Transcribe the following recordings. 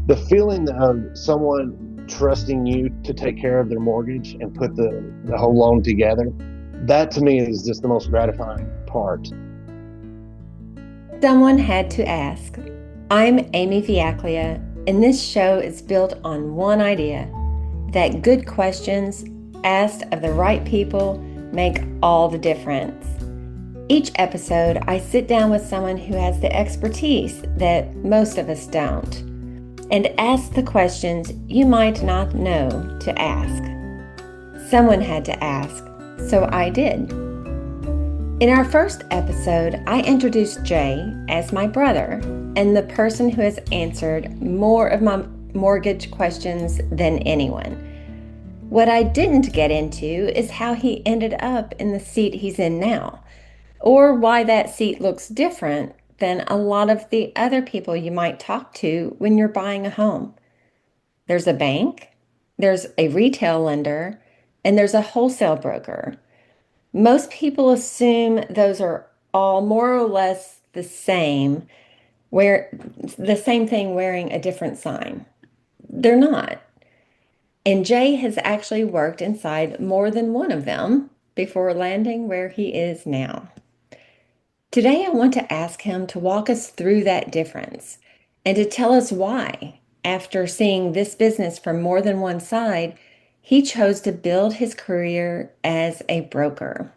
The feeling of someone trusting you to take care of their mortgage and put the whole loan together, that to me is just the most gratifying part. Someone had to ask. I'm Amy Viaclia, and this show is built on one idea that good questions asked of the right people make all the difference. Each episode, I sit down with someone who has the expertise that most of us don't and ask the questions you might not know to ask. Someone had to ask, so I did. In our first episode, I introduced Jay as my brother and the person who has answered more of my mortgage questions than anyone. What I didn't get into is how he ended up in the seat he's in now, or why that seat looks different than a lot of the other people you might talk to when you're buying a home. There's a bank, there's a retail lender, and there's a wholesale broker. Most people assume those are all more or less the same, where the same thing wearing a different sign. They're not. And Jay has actually worked inside more than one of them before landing where he is now. Today, I want to ask him to walk us through that difference and to tell us why, after seeing this business from more than one side, he chose to build his career as a broker.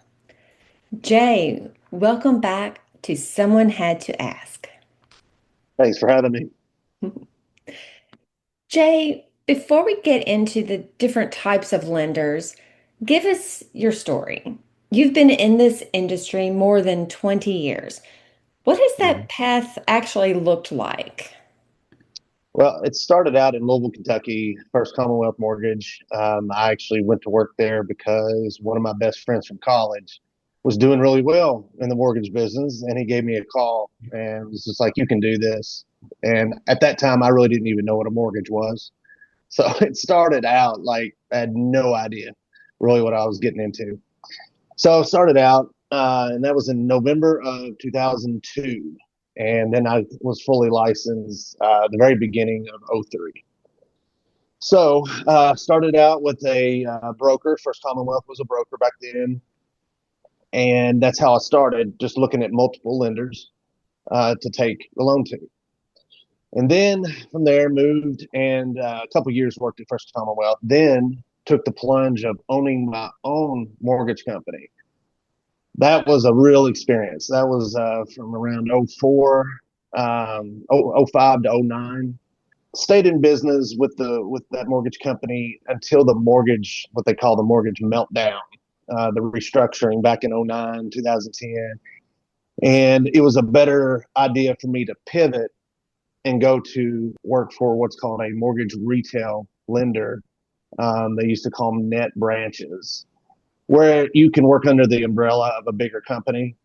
Jay, welcome back to Someone Had to Ask. Thanks for having me. Jay, before we get into the different types of lenders, give us your story. You've been in this industry more than 20 years. What has Mhm. that path actually looked like? Well, it started out in Louisville, Kentucky, First Commonwealth Mortgage. I actually went to work there because one of my best friends from college was doing really well in the mortgage business, and he gave me a call and was just like, "You can do this." And at that time, I really didn't even know what a mortgage was. So it started out like I had no idea really what I was getting into. So I started out, and that was in November of 2002. And then I was fully licensed the very beginning of '03. So started out with a broker. First Commonwealth was a broker back then. And that's how I started, just looking at multiple lenders to take the loan to. And then from there moved and a couple years worked at First Commonwealth. Then took the plunge of owning my own mortgage company. That was a real experience. That was from around '04, 05 to '09. Stayed in business with that mortgage company until the mortgage, what they call the mortgage meltdown, the restructuring back in '09, 2010. And it was a better idea for me to pivot and go to work for what's called a mortgage retail lender. They used to call them net branches, where you can work under the umbrella of a bigger company,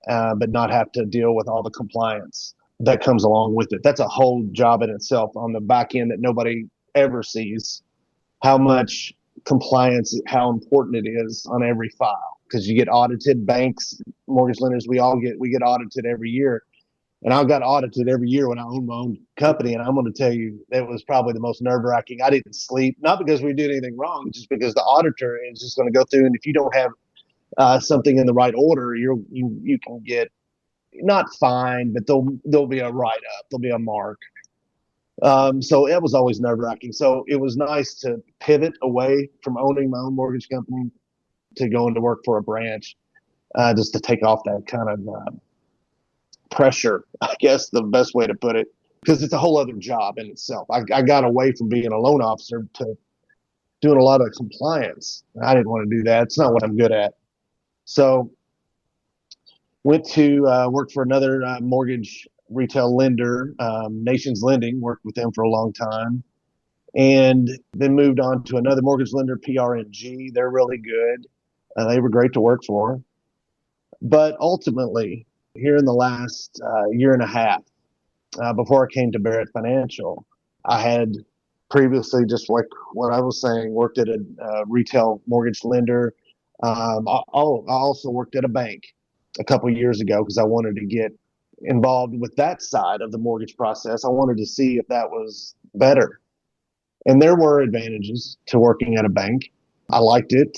but not have to deal with all the compliance that comes along with it. That's a whole job in itself on the back end that nobody ever sees. How much compliance, how important it is on every file, because you get audited. Banks, mortgage lenders, we get audited every year. And I got audited every year when I owned my own company. And I'm going to tell you, it was probably the most nerve wracking. I didn't sleep, not because we did anything wrong, just because the auditor is just going to go through. And if you don't have something in the right order, you can get not fined, but there'll be a write up, there'll be a mark. So it was always nerve wracking. So it was nice to pivot away from owning my own mortgage company to going to work for a branch, just to take off that kind of pressure, I guess the best way to put it, because it's a whole other job in itself. I got away from being a loan officer to doing a lot of compliance. I didn't want to do that. It's not what I'm good at. So went to work for another mortgage retail lender, Nations Lending, worked with them for a long time. And then moved on to another mortgage lender, PRNG. They're really good. They were great to work for. But ultimately, here in the last year and a half, before I came to Barrett Financial, I had previously, just like what I was saying, worked at a retail mortgage lender. I also worked at a bank a couple of years ago because I wanted to get involved with that side of the mortgage process. I wanted to see if that was better. And there were advantages to working at a bank. I liked it.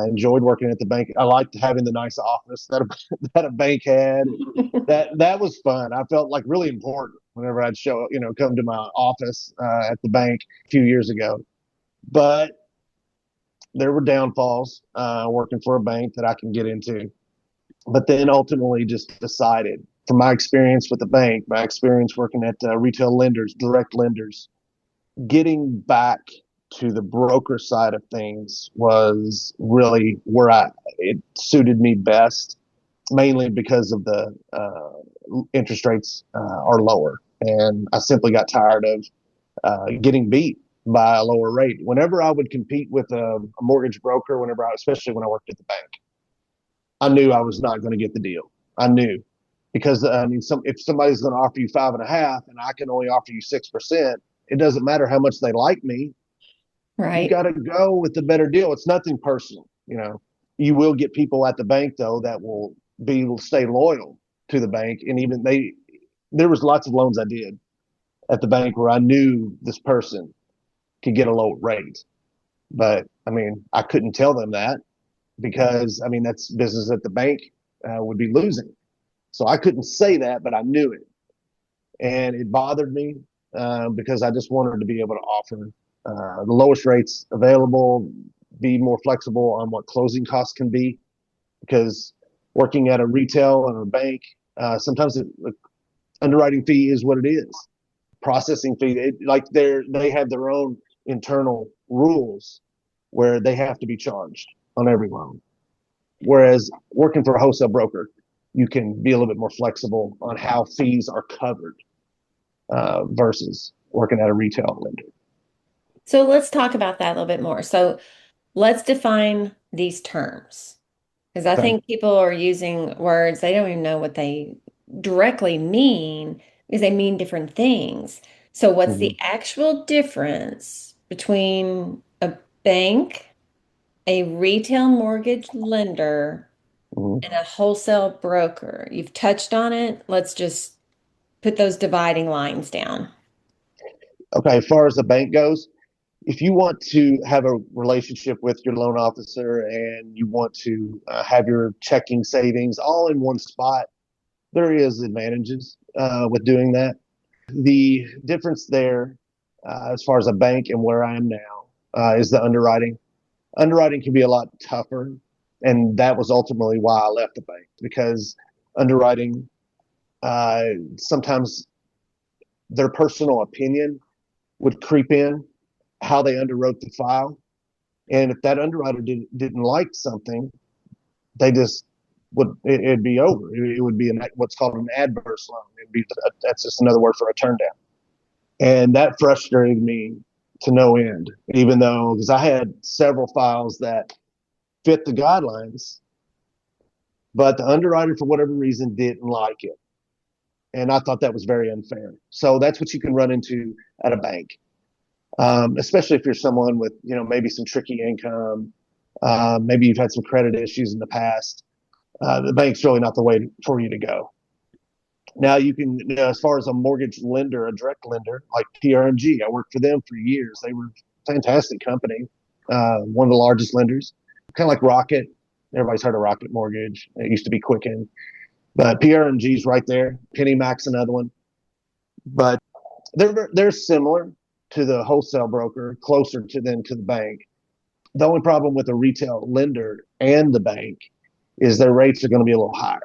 Enjoyed working at the bank. I liked having the nice office that that a bank had. That was fun. I felt like really important whenever I'd come to my office at the bank a few years ago. But there were downfalls working for a bank that I can get into. But then ultimately just decided from my experience with the bank, my experience working at retail lenders, direct lenders, getting back to the broker side of things was really where it suited me best, mainly because of the interest rates are lower. And I simply got tired of getting beat by a lower rate. Whenever I would compete with a mortgage broker, especially when I worked at the bank, I knew I was not going to get the deal. I knew because if somebody's going to offer you 5.5 and I can only offer you 6%, it doesn't matter how much they like me. You Right. got to go with the better deal. It's nothing personal. You will get people at the bank though that will stay loyal to the bank, and even there was lots of loans I did at the bank where I knew this person could get a low rate, but I couldn't tell them that because that's business that the bank would be losing. So I couldn't say that, but I knew it, and it bothered me because I just wanted to be able to offer the lowest rates available, be more flexible on what closing costs can be. Because working at a retail and a bank, sometimes the underwriting fee is what it is. Processing fee, they have their own internal rules where they have to be charged on every loan. Whereas working for a wholesale broker, you can be a little bit more flexible on how fees are covered versus working at a retail lender. So let's talk about that a little bit more. So let's define these terms because I Okay. think people are using words, they don't even know what they directly mean because they mean different things. So, what's Mm-hmm. the actual difference between a bank, a retail mortgage lender, Mm-hmm. and a wholesale broker? You've touched on it. Let's just put those dividing lines down. Okay. As far as the bank goes, if you want to have a relationship with your loan officer and you want to have your checking savings all in one spot, there is advantages with doing that. The difference there, as far as a bank and where I am now, is the underwriting. Underwriting can be a lot tougher, and that was ultimately why I left the bank because underwriting sometimes their personal opinion would creep in how they underwrote the file. And if that underwriter didn't like something, they just it'd be over. It would be what's called an adverse loan. That's just another word for a turn down. And that frustrated me to no end, even though, because I had several files that fit the guidelines, but the underwriter, for whatever reason, didn't like it. And I thought that was very unfair. So that's what you can run into at a bank, especially if you're someone with, maybe some tricky income. Maybe you've had some credit issues in the past. The bank's really not the way for you to go. Now you can, as far as a mortgage lender, a direct lender like PRMG, I worked for them for years. They were a fantastic company, one of the largest lenders, kind of like Rocket. Everybody's heard of Rocket Mortgage. It used to be Quicken, but PRMG's right there. Penny Mac's another one, but they're similar to the wholesale broker, closer to them to the bank. The only problem with a retail lender and the bank is their rates are going to be a little higher.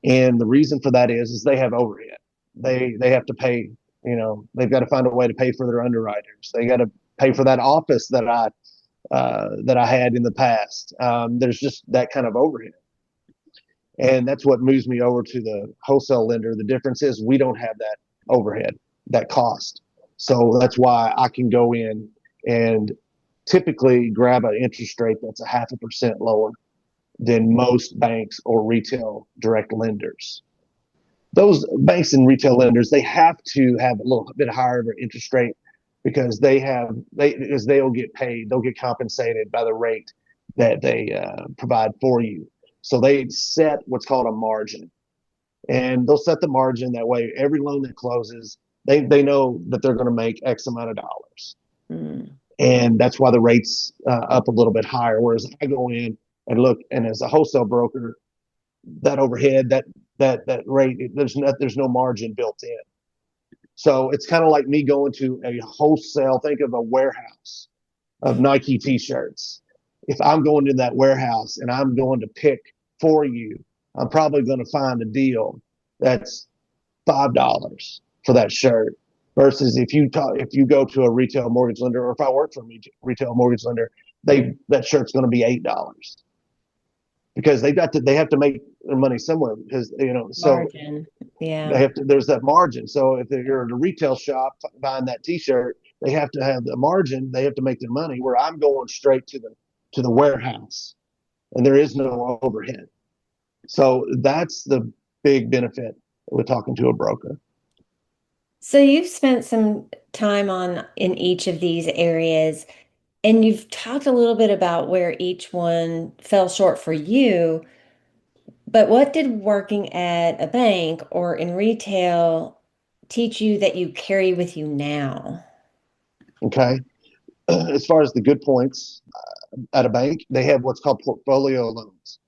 And the reason for that is they have overhead. They have to pay, they've got to find a way to pay for their underwriters. They got to pay for that office that I had in the past. There's just that kind of overhead. And that's what moves me over to the wholesale lender. The difference is we don't have that overhead, that cost. So that's why I can go in and typically grab an interest rate that's a 0.5% lower than most banks or retail direct lenders. Those banks and retail lenders, they have to have a little bit higher of an interest rate because they'll get paid, they'll get compensated by the rate that they provide for you. So they set what's called a margin, and they'll set the margin that way. Every loan that closes, They know that they're going to make X amount of dollars, Mm. and that's why the rates up a little bit higher. Whereas I go in and look, and as a wholesale broker, that overhead, that rate, there's no margin built in. So it's kind of like me going to a wholesale. Think of a warehouse of Nike T-shirts. If I'm going to that warehouse and I'm going to pick for you, I'm probably going to find a deal that's $5 for that shirt. Versus if you go to a retail mortgage lender, or if I work for a retail mortgage lender, that shirt's going to be $8 because they have to make their money somewhere, because so Margin. Yeah. they have to, there's that margin. So if you're at a retail shop buying that T-shirt, they have to have the margin. They have to make their money. Where I'm going straight to the warehouse, and there is no overhead. So that's the big benefit with talking to a broker. So you've spent some time on in each of these areas, and you've talked a little bit about where each one fell short for you. But what did working at a bank or in retail teach you that you carry with you now? Okay. As far as the good points at a bank, they have what's called portfolio loans.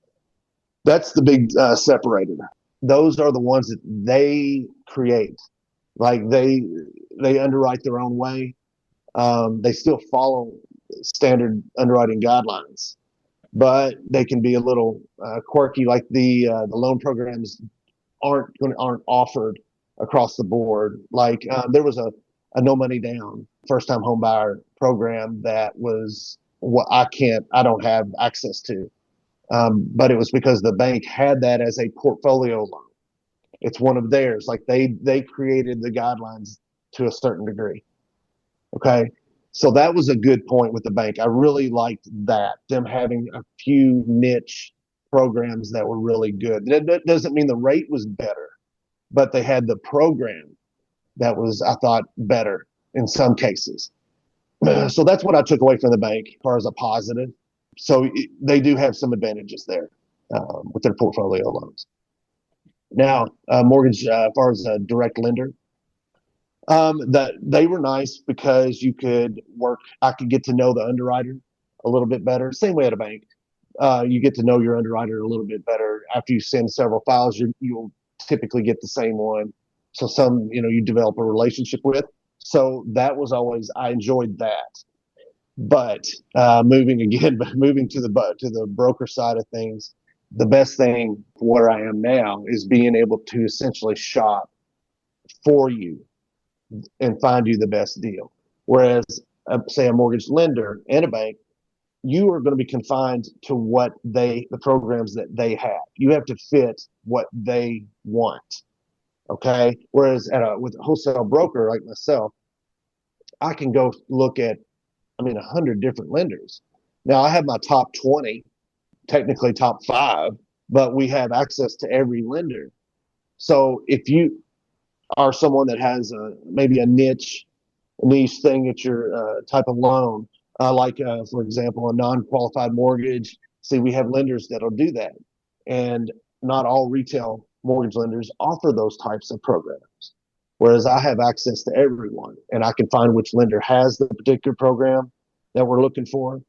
That's the big separator. Those are the ones that they create. Like they underwrite their own way. They still follow standard underwriting guidelines, but they can be a little quirky. Like the loan programs aren't offered across the board. Like there was a no money down first time home buyer program that was what I don't have access to. But it was because the bank had that as a portfolio loan. It's one of theirs. Like they created the guidelines to a certain degree. Okay. So that was a good point with the bank. I really liked that, them having a few niche programs that were really good. That doesn't mean the rate was better, but they had the program that was, I thought, better in some cases. So that's what I took away from the bank as far as a positive. So they do have some advantages there with their portfolio loans. Now, mortgage, as far as a direct lender, that they were nice because you could work. I could get to know the underwriter a little bit better. Same way at a bank, you get to know your underwriter a little bit better after you send several files. You'll typically get the same one. So some, you develop a relationship with. So that was always, I enjoyed that. But moving to the broker side of things, the best thing where I am now is being able to essentially shop for you and find you the best deal. Whereas, say, a mortgage lender and a bank, you are going to be confined to the programs that they have. You have to fit what they want. Okay. Whereas with a wholesale broker like myself, I can go look at, 100 different lenders. Now I have my top 20, technically top 5, but we have access to every lender. So if you are someone that has maybe a niche thing at your type of loan, like for example, a non-qualified mortgage. See, we have lenders that'll do that, and not all retail mortgage lenders offer those types of programs. Whereas I have access to everyone, and I can find which lender has the particular program that we're looking for,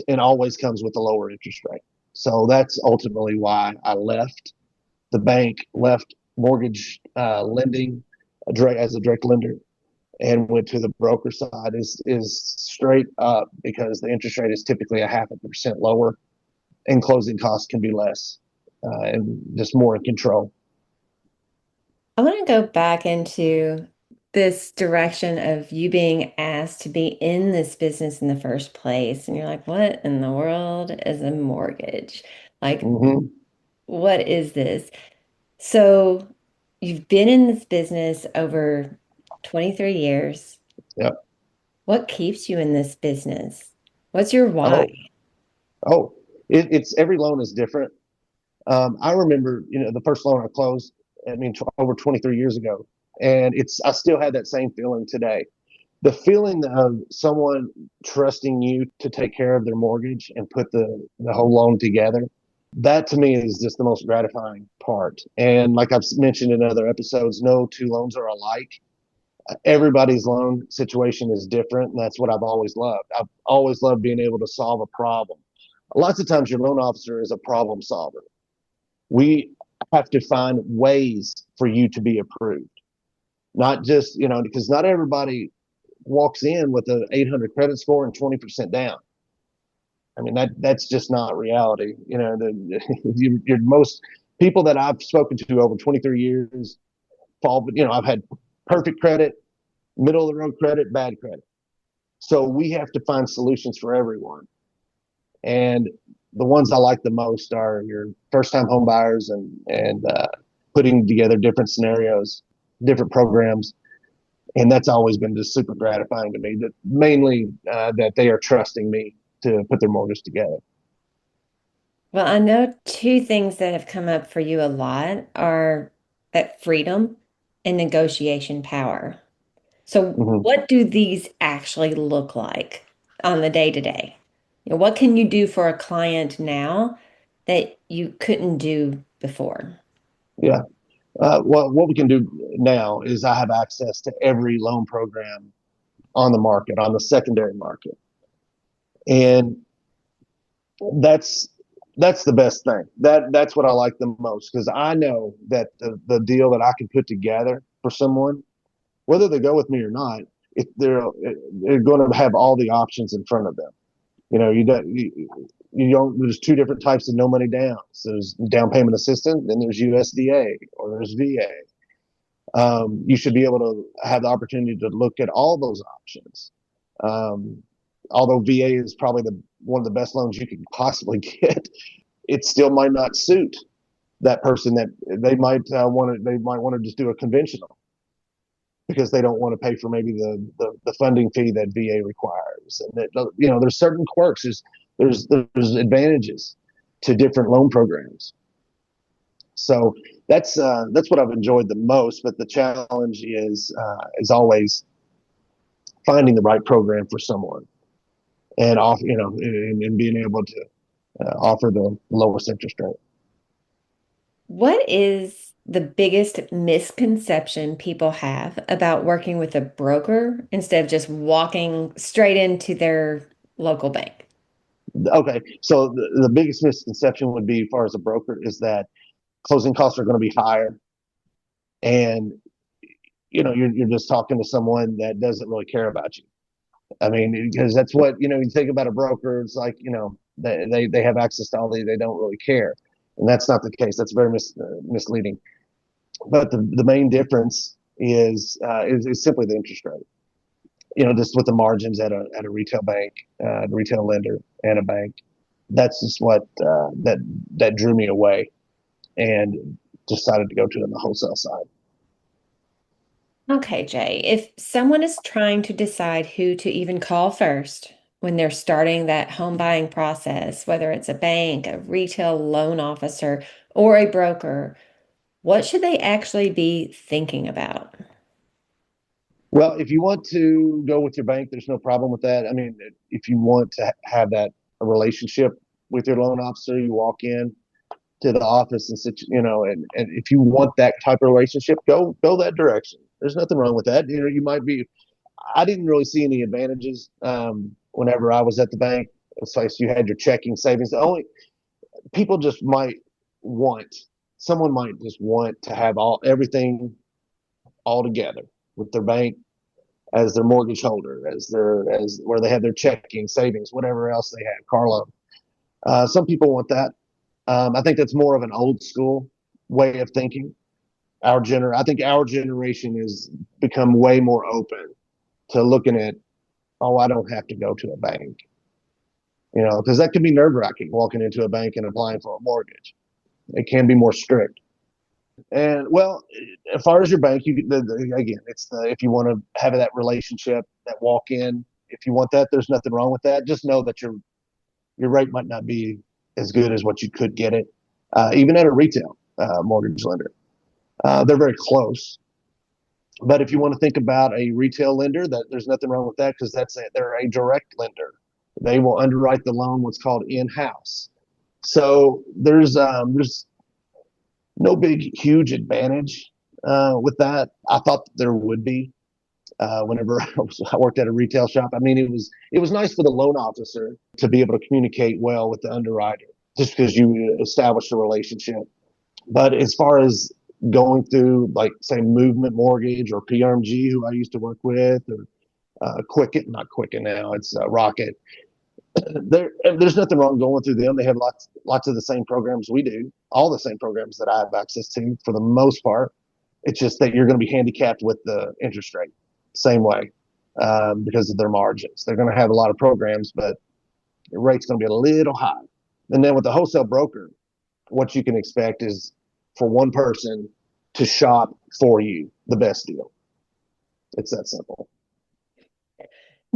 and always comes with a lower interest rate. So that's ultimately why I left the bank, left mortgage lending as a direct lender, and went to the broker side is straight up because the interest rate is typically a 0.5% lower, and closing costs can be less, and just more in control. I want to go back into this direction of you being asked to be in this business in the first place. And you're like, what in the world is a mortgage? Like, Mm-hmm. what is this? So you've been in this business over 23 years. Yeah. What keeps you in this business? What's your why? Oh, oh, it's every loan is different. I remember, the first loan I closed, over 23 years ago, and I still had that same feeling today. The feeling of someone trusting you to take care of their mortgage and put the whole loan together, that to me is just the most gratifying part. And like I've mentioned in other episodes, no two loans are alike. Everybody's loan situation is different, and that's what I've always loved. I've always loved being able to solve a problem. Lots of times, your loan officer is a problem solver. We have to find ways for you to be approved, not just because not everybody walks in with an 800 credit score and 20% down. I mean that's just not reality. Your most people that I've spoken to over 23 years fall. I've had perfect credit, middle of the road credit, bad credit. So we have to find solutions for everyone. And the ones I like the most are your first time home buyers and putting together different scenarios, different programs. And that's always been just super gratifying to me, that mainly that they are trusting me to put their mortgage together. Well, I know two things that have come up for you a lot are that freedom and negotiation power. So, Mm-hmm. what do these actually look like on the day to day? What can you do for a client now that you couldn't do before? Yeah. Well, what we can do now is I have access to every loan program on the market, on the secondary market. And that's that's the best thing. That's what I like the most, because I know that the deal that I can put together for someone, whether they go with me or not, if they're going to have all the options in front of them. You don't. There's two different types of no money downs. There's down payment assistance, then there's USDA or there's VA. You should be able to have the opportunity to look at all those options. Um, Although VA is probably the one of the best loans you could possibly get, it still might not suit that person. That they might want to just do a conventional because they don't want to pay for maybe the funding fee that VA requires. And that there's certain quirks. There's advantages to different loan programs. So that's what I've enjoyed the most. But the challenge is always finding the right program for someone, and off and being able to offer the lowest interest rate. What is the biggest misconception people have about working with a broker instead of just walking straight into their local bank? Okay, so the biggest misconception would be, as far as a broker, is that closing costs are going to be higher, and you're just talking to someone that doesn't really care about you. I mean, because that's what you think about a broker. It's like they have access to all they don't really care, and that's not the case. That's very misleading. But the main difference is simply the interest rate. Just with the margins at a retail bank, a retail lender, and a bank. That's just what that drew me away, and decided to go to it on the wholesale side. Okay, Jay, if someone is trying to decide who to even call first when they're starting that home buying process, whether it's a bank, a retail loan officer, or a broker, what should they actually be thinking about? Well, if you want to go with your bank, there's no problem with that. I mean, if you want to have that relationship with your loan officer, you walk in to the office and sit, and if you want that type of relationship, go that direction. There's nothing wrong with that. You might be. I didn't really see any advantages whenever I was at the bank. It's like you had your checking, savings. The only people just might want someone might just want to have everything all together with their bank as their mortgage holder, as where they have their checking, savings, whatever else they have, car loan. Some people want that. I think that's more of an old school way of thinking. I think our generation has become way more open to looking at, oh, I don't have to go to a bank, because that can be nerve wracking walking into a bank and applying for a mortgage. It can be more strict. And well, as far as your bank, again, it's if you want to have that relationship, that walk in, if you want that, there's nothing wrong with that. Just know that your rate might not be as good as what you could get it, even at a retail mortgage lender. They're very close. But if you want to think about a retail lender, that there's nothing wrong with that, because they're a direct lender. They will underwrite the loan what's called in house. So there's no big huge advantage with that. I thought there would be, Whenever I worked at a retail shop. I mean, it was nice for the loan officer to be able to communicate well with the underwriter, just because you establish a relationship. But as far as going through, like, say, Movement Mortgage or PRMG, who I used to work with, or Quicken, not Quicken now, it's Rocket. There's nothing wrong going through them. They have lots of the same programs we do, all the same programs that I have access to for the most part. It's just that you're going to be handicapped with the interest rate, same way, because of their margins. They're going to have a lot of programs, but the rate's going to be a little high. And then with the wholesale broker, what you can expect is for one person to shop for you the best deal. It's that simple.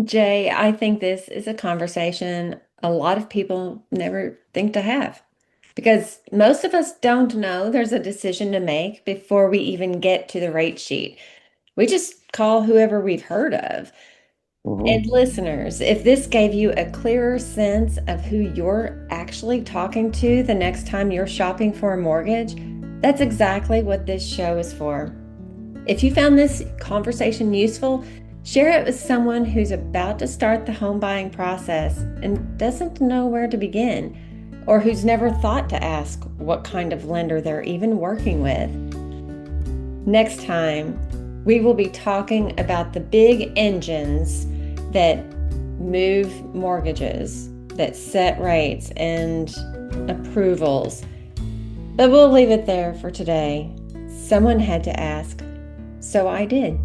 Jay, I think this is a conversation a lot of people never think to have because most of us don't know there's a decision to make before we even get to the rate sheet. We just call whoever we've heard of. And Mm-hmm. listeners, if this gave you a clearer sense of who you're actually talking to the next time you're shopping for a mortgage, that's exactly what this show is for. If you found this conversation useful, share it with someone who's about to start the home buying process and doesn't know where to begin, or who's never thought to ask what kind of lender they're even working with. Next time, we will be talking about the big engines that move mortgages, that set rates and approvals. But we'll leave it there for today. Someone had to ask, so I did.